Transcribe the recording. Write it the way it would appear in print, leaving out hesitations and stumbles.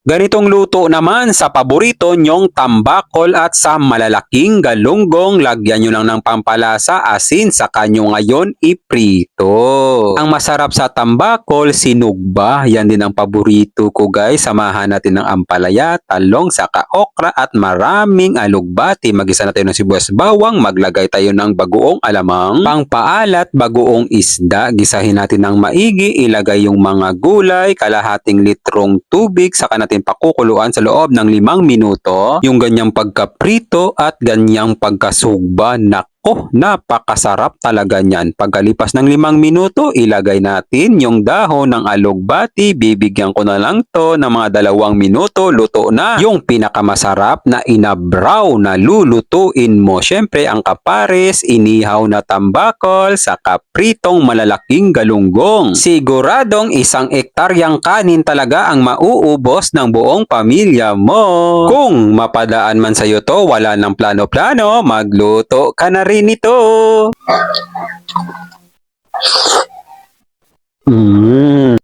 Ganitong luto naman sa paborito nyong tambakol at sa malalaking galunggong, lagyan nyo lang ng pampalasa, asin, saka nyo ngayon iprito. Ang masarap sa tambakol, sinugba. Yan din ang paborito ko guys. Samahan natin ng ampalaya, talong, saka okra at maraming alugbati. Magisa natin ng sibuyas bawang, maglagay tayo ng bagoong alamang, pangpaalat, bagoong isda. Gisahin natin ng maigi, ilagay yung mga gulay, kalahating litrong tubig, saka natin pakukuluan sa loob ng 5 minuto. Yung ganyang pagkaprito at ganyang pagkasugba, napakasarap talaga niyan. Pagkalipas ng 5 minuto, ilagay natin yung dahon ng alugbati. Bibigyan ko na lang to ng mga 2 minuto. Luto na yung pinakamasarap na inabraw na lulutuin mo. Syempre, ang kapares, inihaw na tambakol, saka pritong malalaking galunggong. Siguradong 1 hektaryang kanin talaga ang mauubos ng buong pamilya mo. Kung mapadaan man sa'yo to, wala ng plano-plano, magluto ka na rin ito.